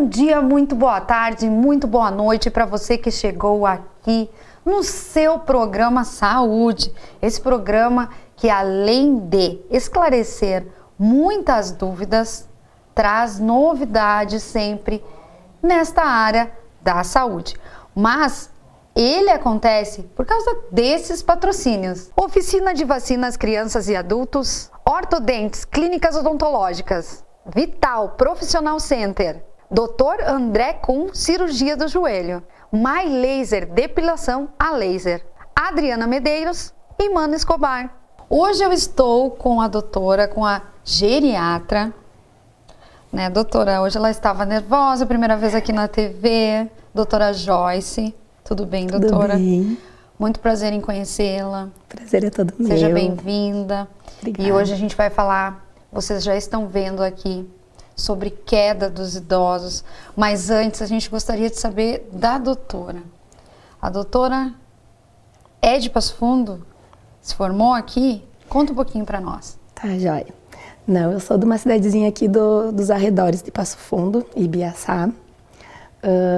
bom dia, muito boa tarde, muito boa noite para você que chegou aqui no seu programa Saúde. Esse programa que, além de esclarecer muitas dúvidas, traz novidades sempre nesta área da saúde. Mas ele acontece por causa desses patrocínios: Oficina de Vacinas Crianças e Adultos, Ortodentes, Clínicas Odontológicas, Vital Profissional Center, Dr. André Kuhn, Cirurgia do Joelho, My Laser, Depilação a Laser, Adriana Medeiros e Mano Escobar. Hoje eu estou com a doutora, com a geriatra, né, doutora? Hoje ela estava nervosa, primeira vez aqui na TV, doutora Joyce. Tudo bem, doutora? Tudo bem. Muito prazer em conhecê-la. Prazer é todo meu. Seja bem-vinda. Obrigada. E hoje a gente vai falar, vocês já estão vendo aqui, sobre queda dos idosos. Mas antes a gente gostaria de saber da doutora. A doutora é de Passo Fundo? Se formou aqui? Conta um pouquinho para nós. Tá, joia. Não, eu sou de uma cidadezinha aqui dos arredores de Passo Fundo, Ibiaçá.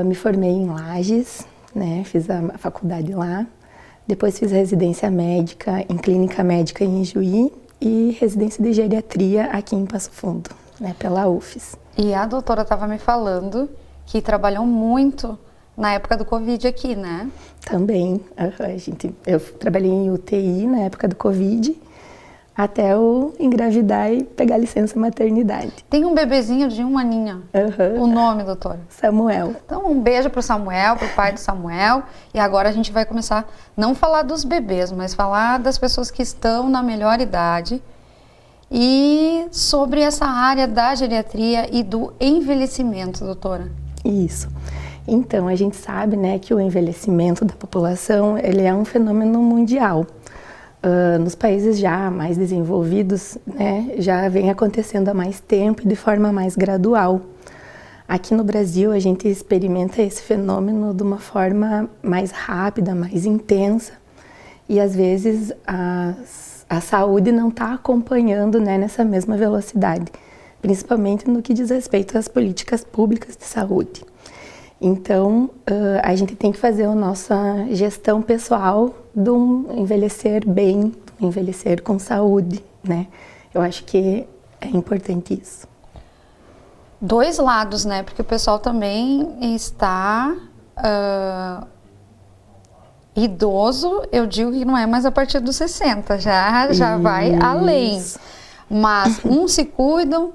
Me formei em Lages, né? Fiz a faculdade lá. Depois fiz residência médica em clínica médica em Ijuí e residência de geriatria aqui em Passo Fundo, né? Pela UFES. E a doutora estava me falando que trabalhou muito na época do Covid aqui, né? Também. Eu trabalhei em UTI na época do Covid, até eu engravidar e pegar licença maternidade. Tem um bebezinho de 1 aninho. O nome, doutora? Samuel. Então, um beijo pro Samuel, pro pai do Samuel. E agora a gente vai começar, não falar dos bebês, mas falar das pessoas que estão na melhor idade e sobre essa área da geriatria e do envelhecimento, doutora. Isso. Então, a gente sabe, né, que o envelhecimento da população, ele é um fenômeno mundial. Nos países já mais desenvolvidos, né, já vem acontecendo há mais tempo e de forma mais gradual. Aqui no Brasil, a gente experimenta esse fenômeno de uma forma mais rápida, mais intensa, e às vezes a saúde não está acompanhando, né, nessa mesma velocidade, principalmente no que diz respeito às políticas públicas de saúde. Então, a gente tem que fazer a nossa gestão pessoal de um envelhecer bem, de um envelhecer com saúde, né? Eu acho que é importante isso. Dois lados, né? Porque o pessoal também está idoso, eu digo que não é mais a partir dos 60, já vai além. Mas uns se cuidam,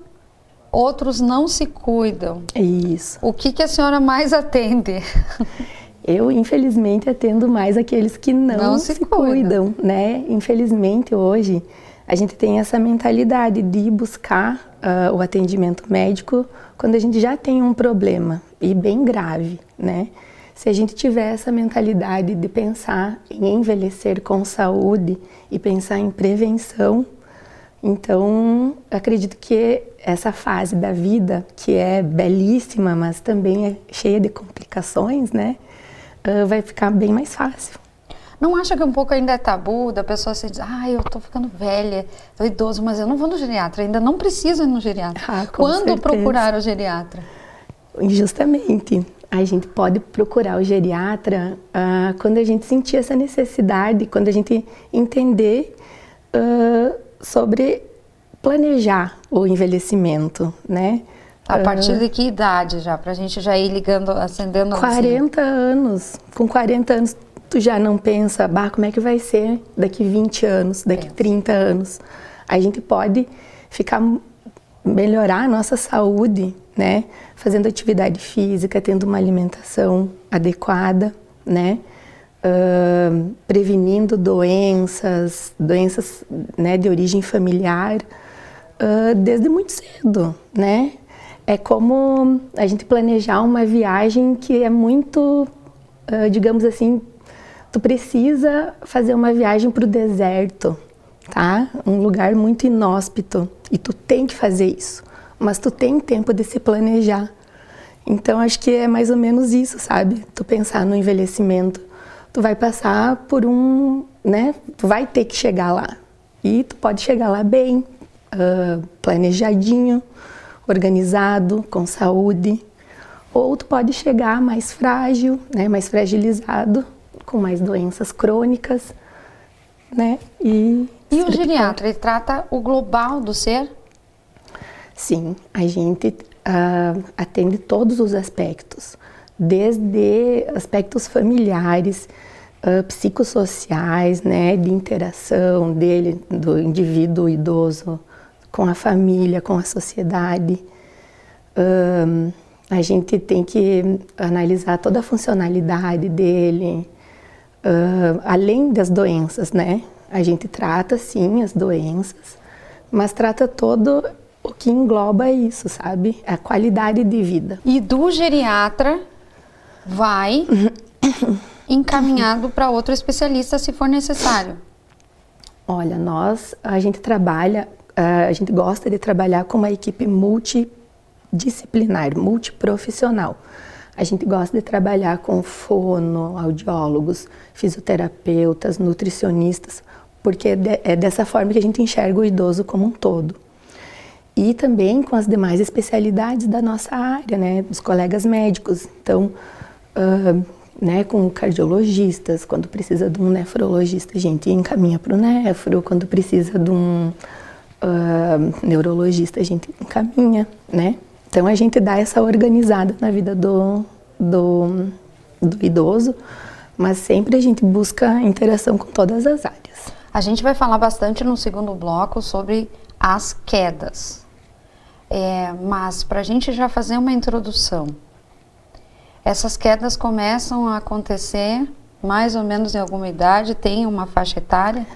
outros não se cuidam. Isso. O que a senhora mais atende? Eu, infelizmente, atendo mais aqueles que não se cuidam, né? Infelizmente, hoje, a gente tem essa mentalidade de buscar o atendimento médico quando a gente já tem um problema, e bem grave, né? Se a gente tiver essa mentalidade de pensar em envelhecer com saúde e pensar em prevenção, então, acredito que essa fase da vida, que é belíssima, mas também é cheia de complicações, né? Vai ficar bem mais fácil. Não acha que um pouco ainda é tabu da pessoa se dizer, eu tô ficando velha, tô idoso, mas eu não vou no geriatra, ainda não preciso ir no geriatra. Quando certeza. Procurar o geriatra? Justamente, a gente pode procurar o geriatra quando a gente sentir essa necessidade, quando a gente entender sobre planejar o envelhecimento, né? A partir de que idade já? Pra gente já ir ligando, acendendo... 40 anos. Com 40 anos, tu já não pensa, como é que vai ser daqui 20 anos, daqui 30 anos. A gente pode melhorar a nossa saúde, né? Fazendo atividade física, tendo uma alimentação adequada, né? Prevenindo doenças, né, de origem familiar, desde muito cedo, né? É como a gente planejar uma viagem que é muito, digamos assim, tu precisa fazer uma viagem para o deserto, tá? Um lugar muito inóspito, e tu tem que fazer isso, mas tu tem tempo de se planejar. Então, acho que é mais ou menos isso, sabe? Tu pensar no envelhecimento, tu vai passar por né? Tu vai ter que chegar lá, e tu pode chegar lá bem, planejadinho, organizado, com saúde, ou tu pode chegar mais frágil, né, mais fragilizado, com mais doenças crônicas, né? E o geriatra, ele trata o global do ser? Sim, a gente atende todos os aspectos, desde aspectos familiares, psicossociais, né, de interação dele, do indivíduo idoso com a família, com a sociedade. A gente tem que analisar toda a funcionalidade dele, além das doenças, né? A gente trata, sim, as doenças, mas trata todo o que engloba isso, sabe? A qualidade de vida. E do geriatra vai encaminhado para outro especialista se for necessário. Olha, a gente gosta de trabalhar com uma equipe multidisciplinar, multiprofissional. A gente gosta de trabalhar com fono, audiólogos, fisioterapeutas, nutricionistas, porque é dessa forma que a gente enxerga o idoso como um todo. E também com as demais especialidades da nossa área, né, dos colegas médicos. Então, né, com cardiologistas, quando precisa de um nefrologista, a gente encaminha para o nefro, quando precisa de um neurologista, a gente encaminha, né? Então, a gente dá essa organizada na vida do idoso, mas sempre a gente busca interação com todas as áreas. A gente vai falar bastante no segundo bloco sobre as quedas. Mas para a gente já fazer uma introdução, essas quedas começam a acontecer mais ou menos em alguma idade? Tem uma faixa etária?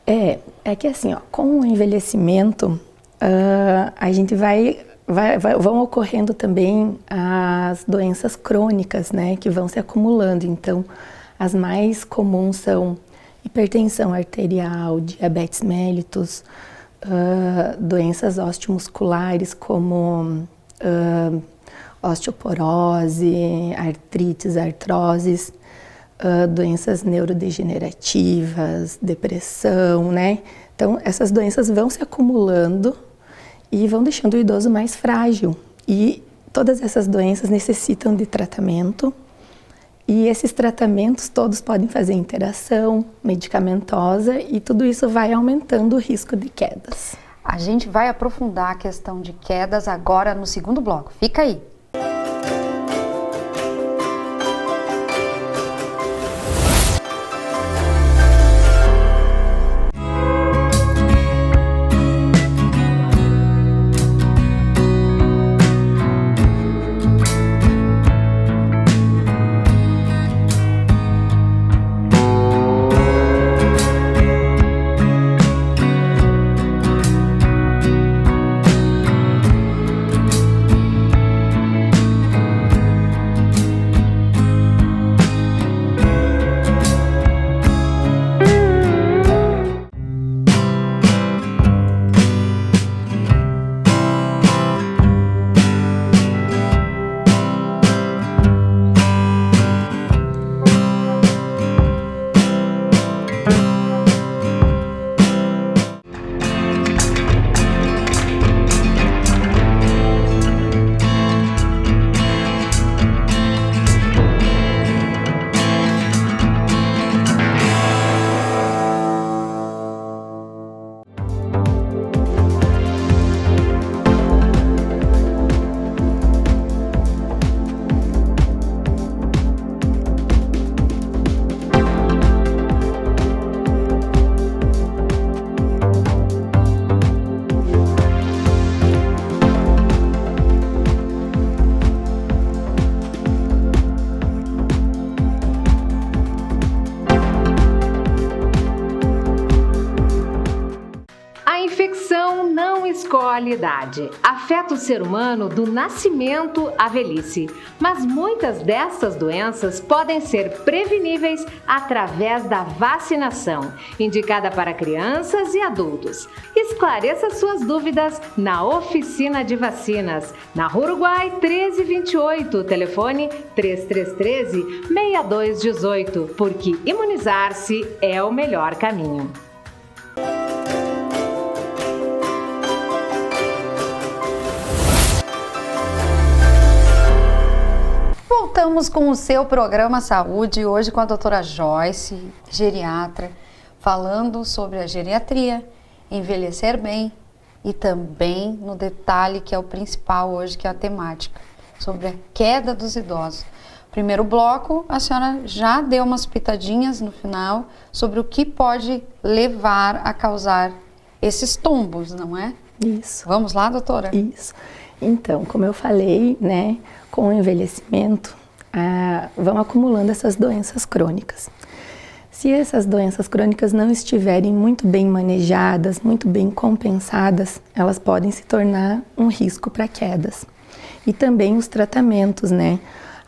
É que assim, ó, com o envelhecimento, a gente vão ocorrendo também as doenças crônicas, né, que vão se acumulando. Então, as mais comuns são hipertensão arterial, diabetes mellitus, doenças osteomusculares como osteoporose, artrites, artroses, doenças neurodegenerativas, depressão, né? Então, essas doenças vão se acumulando e vão deixando o idoso mais frágil. E todas essas doenças necessitam de tratamento. E esses tratamentos todos podem fazer interação medicamentosa e tudo isso vai aumentando o risco de quedas. A gente vai aprofundar a questão de quedas agora no segundo bloco. Fica aí! escolhe idade. Afeta o ser humano do nascimento à velhice, mas muitas dessas doenças podem ser preveníveis através da vacinação, indicada para crianças e adultos. Esclareça suas dúvidas na Oficina de Vacinas, na Rua Uruguai 1328, telefone 3313-6218, porque imunizar-se é o melhor caminho. Voltamos com o seu programa Saúde, hoje com a doutora Joyce, geriatra, falando sobre a geriatria, envelhecer bem e também no detalhe que é o principal hoje, que é a temática, sobre a queda dos idosos. Primeiro bloco, a senhora já deu umas pitadinhas no final sobre o que pode levar a causar esses tombos, não é? Isso. Vamos lá, doutora? Isso. Então, como eu falei, né, com o envelhecimento, vão acumulando essas doenças crônicas. Se essas doenças crônicas não estiverem muito bem manejadas, muito bem compensadas, elas podem se tornar um risco para quedas. E também os tratamentos, né?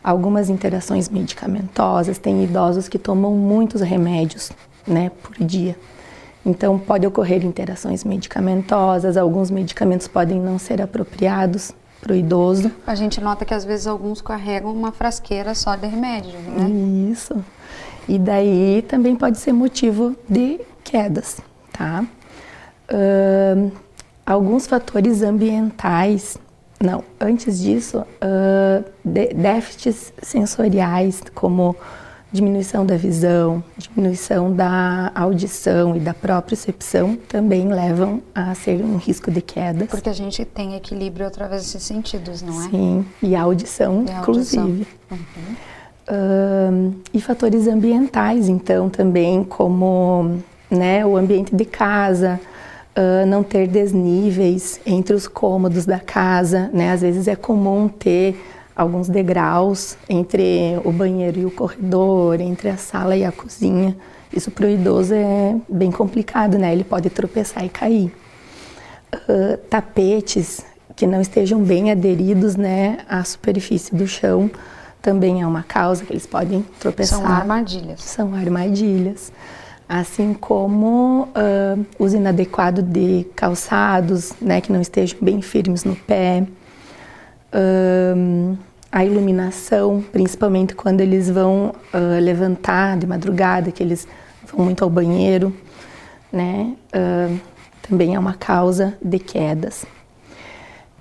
Algumas interações medicamentosas, tem idosos que tomam muitos remédios, né, por dia. Então, pode ocorrer interações medicamentosas, alguns medicamentos podem não ser apropriados para o idoso. A gente nota que às vezes alguns carregam uma frasqueira só de remédio, né? Isso. E daí também pode ser motivo de quedas, tá? Alguns fatores ambientais, não, antes disso, déficits sensoriais, como diminuição da visão, diminuição da audição e da propriocepção, também levam a ser um risco de quedas. Porque a gente tem equilíbrio através desses sentidos, não é? Sim, e a audição, inclusive. E fatores ambientais, então, também, como, né, o ambiente de casa, não ter desníveis entre os cômodos da casa, né? Às vezes é comum ter alguns degraus entre o banheiro e o corredor, entre a sala e a cozinha. Isso para o idoso é bem complicado, né? Ele pode tropeçar e cair. Tapetes que não estejam bem aderidos, né, à superfície do chão também é uma causa que eles podem tropeçar. São armadilhas. São armadilhas. Assim como uso inadequado de calçados, né, que não estejam bem firmes no pé. A iluminação, principalmente quando eles vão levantar de madrugada, que eles vão muito ao banheiro, né, também é uma causa de quedas.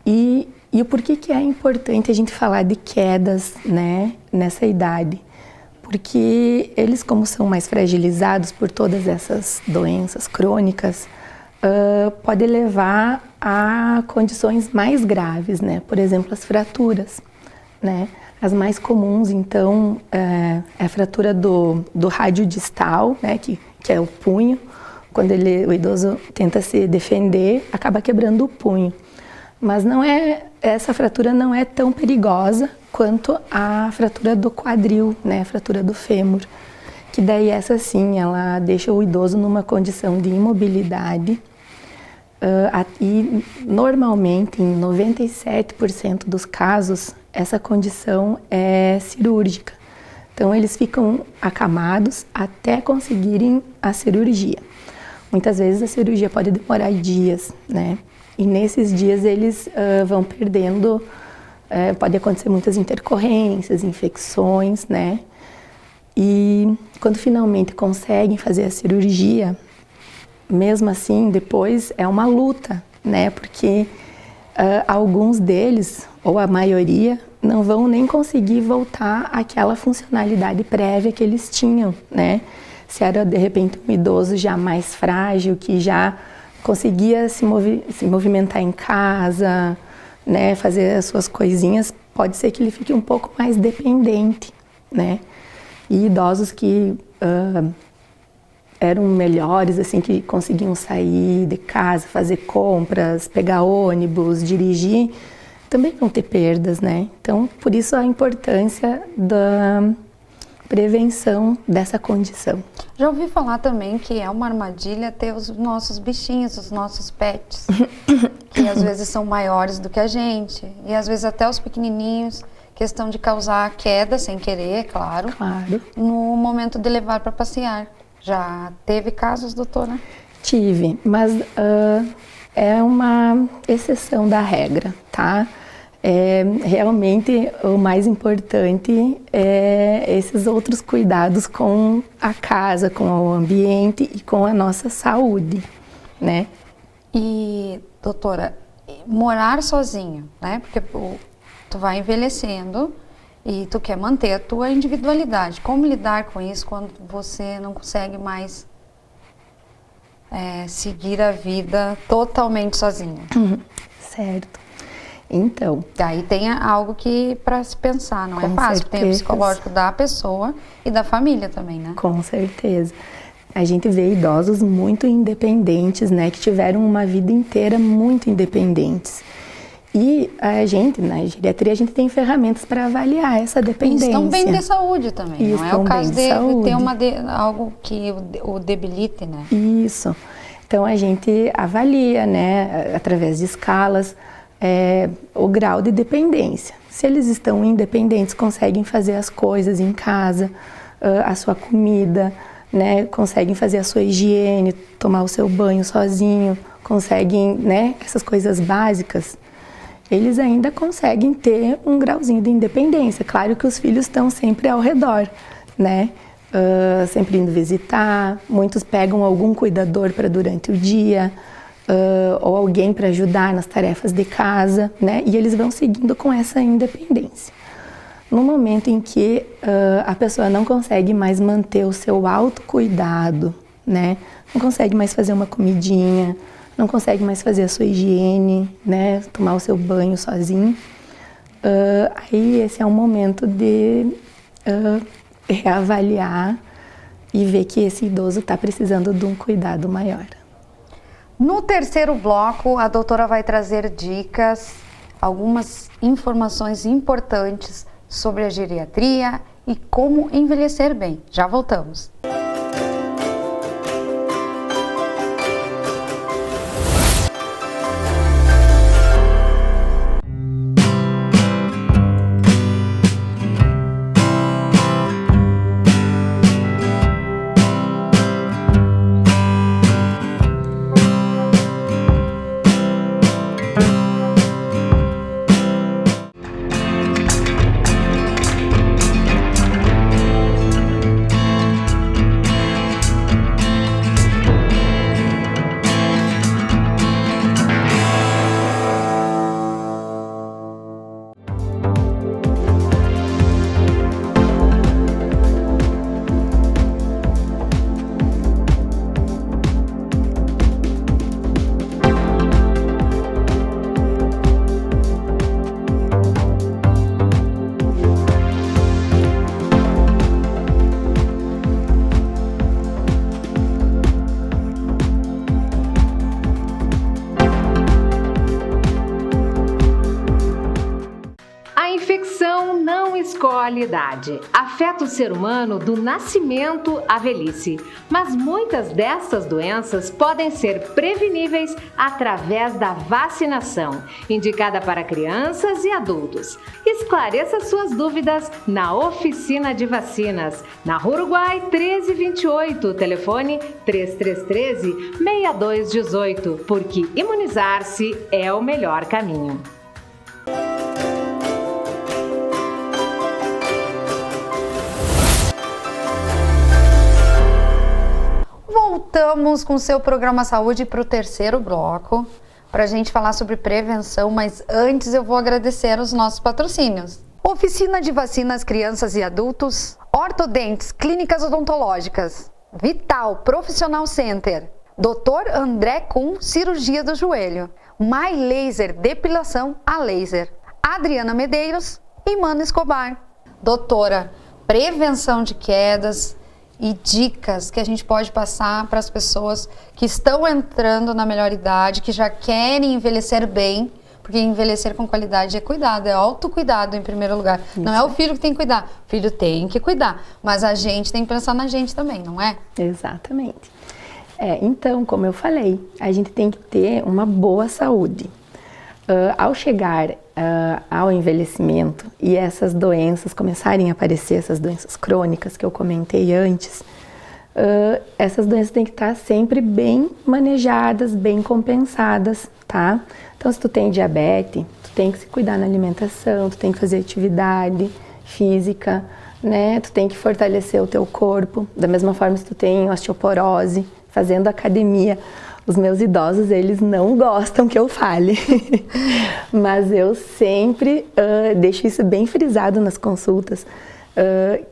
E o porquê que é importante a gente falar de quedas, né, nessa idade? Porque eles, como são mais fragilizados por todas essas doenças crônicas, pode levar a condições mais graves, né? Por exemplo, as fraturas, né? As mais comuns, então, é a fratura do rádio distal, né? Que é o punho. Quando o idoso tenta se defender, acaba quebrando o punho. Mas essa fratura não é tão perigosa quanto a fratura do quadril, né? A fratura do fêmur. Que daí essa sim, ela deixa o idoso numa condição de imobilidade. E normalmente, em 97% dos casos, essa condição é cirúrgica. Então, eles ficam acamados até conseguirem a cirurgia. Muitas vezes a cirurgia pode demorar dias, né? E nesses dias eles vão perdendo, pode acontecer muitas intercorrências, infecções, né? E quando finalmente conseguem fazer a cirurgia, mesmo assim, depois é uma luta, né? Porque alguns deles, ou a maioria, não vão nem conseguir voltar àquela funcionalidade prévia que eles tinham, né? Se era, de repente, um idoso já mais frágil, que já conseguia se movimentar em casa, né? Fazer as suas coisinhas, pode ser que ele fique um pouco mais dependente, né? E idosos que eram melhores, assim, que conseguiam sair de casa, fazer compras, pegar ônibus, dirigir, também vão ter perdas, né? Então, por isso a importância da prevenção dessa condição. Já ouvi falar também que é uma armadilha ter os nossos bichinhos, os nossos pets, que às vezes são maiores do que a gente, e às vezes até os pequenininhos, questão de causar queda sem querer, claro, no momento de levar para passear. Já teve casos, doutora? Tive, mas é uma exceção da regra, tá? Realmente o mais importante é esses outros cuidados com a casa, com o ambiente e com a nossa saúde, né? E, doutora, morar sozinho, né? Porque tu vai envelhecendo e tu quer manter a tua individualidade. Como lidar com isso quando você não consegue mais seguir a vida totalmente sozinha? Certo. Então... Daí tem algo que para se pensar, não é fácil. certeza. Tem o psicológico da pessoa e da família também, né? Com certeza. A gente vê idosos muito independentes, né? Que tiveram uma vida inteira muito independentes. E a gente, na geriatria, a gente tem ferramentas para avaliar essa dependência. E estão bem de saúde também, E não é o caso de saúde. ter algo que o debilite, né? Isso. Então a gente avalia, né, através de escalas, o grau de dependência. Se eles estão independentes, conseguem fazer as coisas em casa, a sua comida, né, conseguem fazer a sua higiene, tomar o seu banho sozinho, conseguem, né, essas coisas básicas, eles ainda conseguem ter um grauzinho de independência. Claro que os filhos estão sempre ao redor, né? Sempre indo visitar, muitos pegam algum cuidador para durante o dia, ou alguém para ajudar nas tarefas de casa, né? E eles vão seguindo com essa independência. No momento em que a pessoa não consegue mais manter o seu autocuidado, né? Não consegue mais fazer uma comidinha, não consegue mais fazer a sua higiene, né? Tomar o seu banho sozinho, aí esse é um momento de reavaliar e ver que esse idoso está precisando de um cuidado maior. No terceiro bloco, a doutora vai trazer dicas, algumas informações importantes sobre a geriatria e como envelhecer bem. Já voltamos. escolhe idade. Afeta o ser humano do nascimento à velhice, mas muitas destas doenças podem ser preveníveis através da vacinação, indicada para crianças e adultos. Esclareça suas dúvidas na Oficina de Vacinas, na Rua Uruguai 1328, telefone 3313-6218, porque imunizar-se é o melhor caminho. Voltamos com o seu programa Saúde para o terceiro bloco, para a gente falar sobre prevenção, mas antes eu vou agradecer os nossos patrocínios. Oficina de Vacinas Crianças e Adultos, Ortodentes, Clínicas Odontológicas, Vital Profissional Center, Dr. André Kuhn, Cirurgia do Joelho, My Laser, Depilação a Laser, Adriana Medeiros e Mano Escobar. Doutora, prevenção de quedas e dicas que a gente pode passar para as pessoas que estão entrando na melhor idade, que já querem envelhecer bem, porque envelhecer com qualidade é cuidado, é autocuidado em primeiro lugar. Isso. Não é o filho que tem que cuidar, o filho tem que cuidar, mas a gente tem que pensar na gente também, não é? Exatamente. Então, como eu falei, a gente tem que ter uma boa saúde. Ao chegar ao envelhecimento e essas doenças começarem a aparecer, essas doenças crônicas que eu comentei antes, essas doenças têm que estar sempre bem manejadas, bem compensadas, tá? Então, se tu tem diabetes, tu tem que se cuidar na alimentação, tu tem que fazer atividade física, né? Tu tem que fortalecer o teu corpo. Da mesma forma, se tu tem osteoporose, fazendo academia, Os meus idosos, eles não gostam que eu fale, mas eu sempre deixo isso bem frisado nas consultas,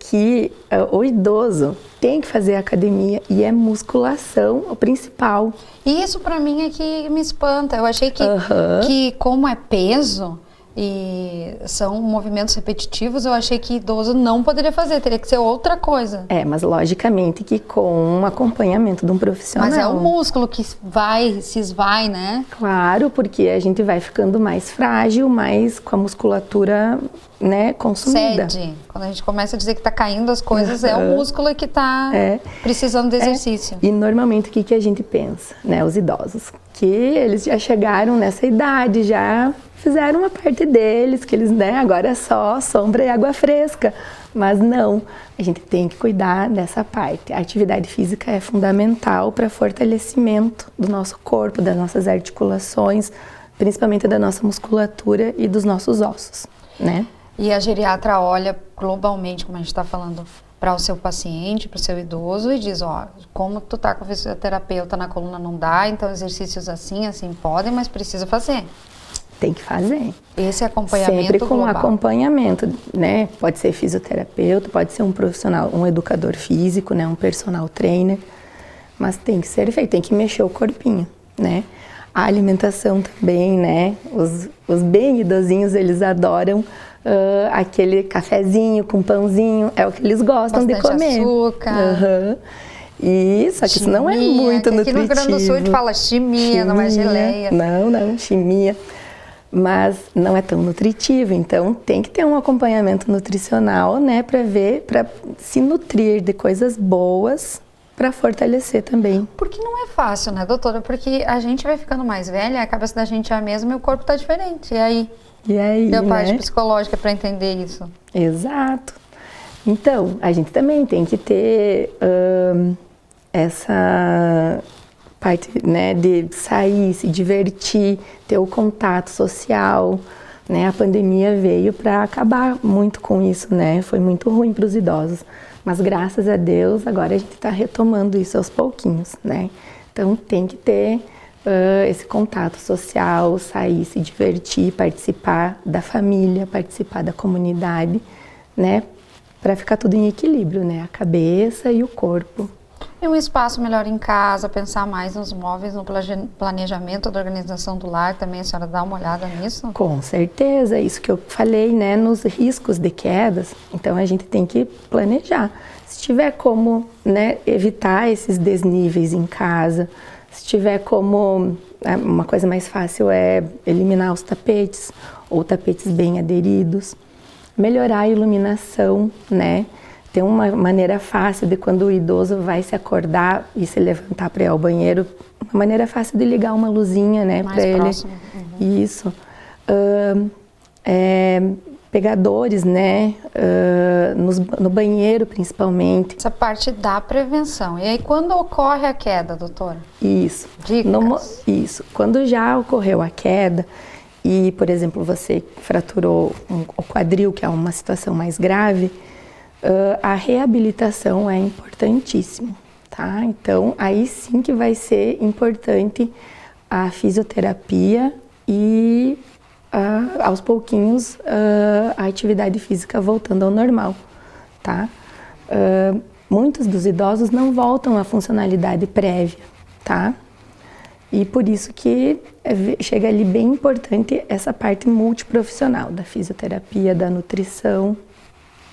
que o idoso tem que fazer academia e é musculação o principal. E isso pra mim é que me espanta. Eu achei que como é peso e são movimentos repetitivos, eu achei que idoso não poderia fazer, teria que ser outra coisa. Mas logicamente que com um acompanhamento de um profissional. Mas é o músculo que se esvai, né? Claro, porque a gente vai ficando mais frágil, mais com a musculatura, né, consumida. Cede. Quando a gente começa a dizer que tá caindo as coisas, é o músculo que tá precisando de exercício. E normalmente o que a gente pensa, né, os idosos? Que eles já chegaram nessa idade, já fizeram uma parte deles, que eles, né, agora é só sombra e água fresca. Mas não, a gente tem que cuidar dessa parte. A atividade física é fundamental para fortalecimento do nosso corpo, das nossas articulações, principalmente da nossa musculatura e dos nossos ossos, né? E a geriatra olha globalmente, como a gente está falando, para o seu paciente, para o seu idoso e diz, ó, como tu tá com o fisioterapeuta na coluna não dá, então exercícios assim podem, mas precisa fazer. Tem que fazer. Esse acompanhamento sempre com global. Acompanhamento, né? Pode ser fisioterapeuta, pode ser um profissional, um educador físico, né? Um personal trainer, mas tem que ser feito, tem que mexer o corpinho, né? A alimentação também, né? Os bem idosinhos, eles adoram aquele cafezinho com pãozinho, é o que eles gostam de comer. Açúcar. Isso, só que isso não é muito nutritivo. Aqui no Rio Grande do Sul a gente fala chimia, não é geleia. Não, chimia. Mas não é tão nutritivo, então tem que ter um acompanhamento nutricional, né, para se nutrir de coisas boas, para fortalecer também. Porque não é fácil, né, doutora? Porque a gente vai ficando mais velha, a cabeça da gente é a mesma e o corpo tá diferente. E aí, deu parte psicológica para entender isso. Exato. Então, a gente também tem que ter essa parte, né, de sair, se divertir, ter o contato social, né? A pandemia veio para acabar muito com isso, né? Foi muito ruim para os idosos, mas graças a Deus agora a gente está retomando isso aos pouquinhos, né? Então tem que ter esse contato social, sair, se divertir, participar da família, participar da comunidade, né? Para ficar tudo em equilíbrio, né? A cabeça e o corpo. E um espaço melhor em casa, pensar mais nos móveis, no planejamento da organização do lar também, a senhora dá uma olhada nisso? Com certeza, isso que eu falei, né, nos riscos de quedas, então a gente tem que planejar. Se tiver como, né, evitar esses desníveis em casa, se tiver como, uma coisa mais fácil é eliminar os tapetes, ou tapetes bem aderidos, melhorar a iluminação, né? Tem uma maneira fácil de quando o idoso vai se acordar e se levantar para ir ao banheiro, uma maneira fácil de ligar uma luzinha, né, para ele. Isso. Pegadores, né, no banheiro principalmente. Essa parte da prevenção. E aí quando ocorre a queda, doutora? Isso. Dicas? Isso. Quando já ocorreu a queda e, por exemplo, você fraturou o quadril, que é uma situação mais grave, a reabilitação é importantíssimo, tá? Então, aí sim que vai ser importante a fisioterapia e, aos pouquinhos, a atividade física voltando ao normal, tá? Muitos dos idosos não voltam à funcionalidade prévia, tá? E por isso que chega ali bem importante essa parte multiprofissional da fisioterapia, da nutrição,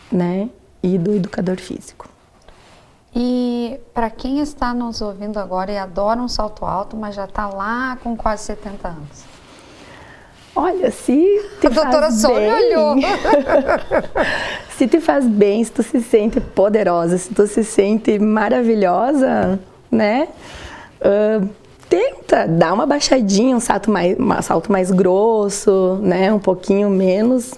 né? E do educador físico. E para quem está nos ouvindo agora e adora um salto alto, mas já está lá com quase 70 anos? Olha, se te faz bem... A doutora Sônia olhou. Se te faz bem, se tu se sente poderosa, se tu se sente maravilhosa, né? Tenta dar uma baixadinha, um salto mais grosso, né? Um pouquinho menos...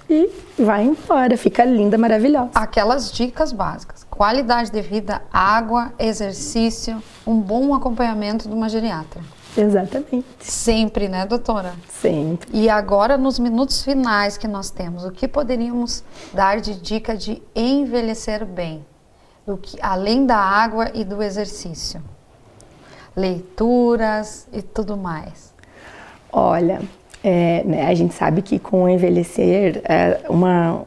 E vai embora, fica linda, maravilhosa. Aquelas dicas básicas: qualidade de vida, água, exercício, um bom acompanhamento de uma geriatra. Exatamente. Sempre, né, doutora? Sempre. E agora, nos minutos finais que nós temos, o que poderíamos dar de dica de envelhecer bem? Além da água e do exercício. leituras e tudo mais? Olha, né, a gente sabe que com o envelhecer,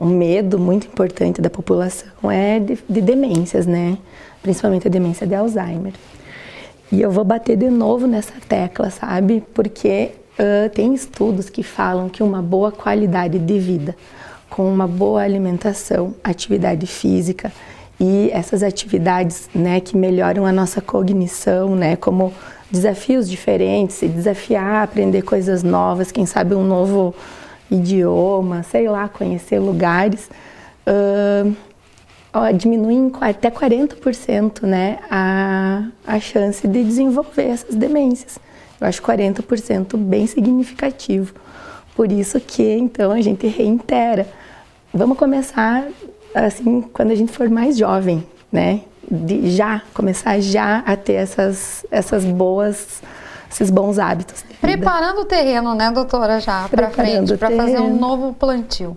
um medo muito importante da população é de demências, né? Principalmente a demência de Alzheimer. E eu vou bater de novo nessa tecla, sabe? Porque tem estudos que falam que uma boa qualidade de vida, com uma boa alimentação, atividade física e essas atividades, né, que melhoram a nossa cognição, né, como desafios diferentes, se desafiar, aprender coisas novas, quem sabe um novo idioma, sei lá, conhecer lugares, diminuem até 40%, né, a chance de desenvolver essas demências. Eu acho 40% bem significativo. Por isso que, então, a gente reitera. Vamos começar, assim, quando a gente for mais jovem, né? Começar já a ter esses bons hábitos de vida. Preparando o terreno, né, doutora, já para frente, para fazer um novo plantio.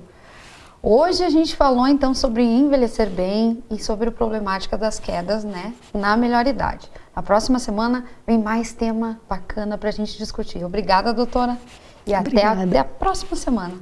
Hoje a gente falou então sobre envelhecer bem e sobre a problemática das quedas, né, na melhor idade. Na próxima semana vem mais tema bacana para a gente discutir. Obrigada, doutora, e até a próxima semana.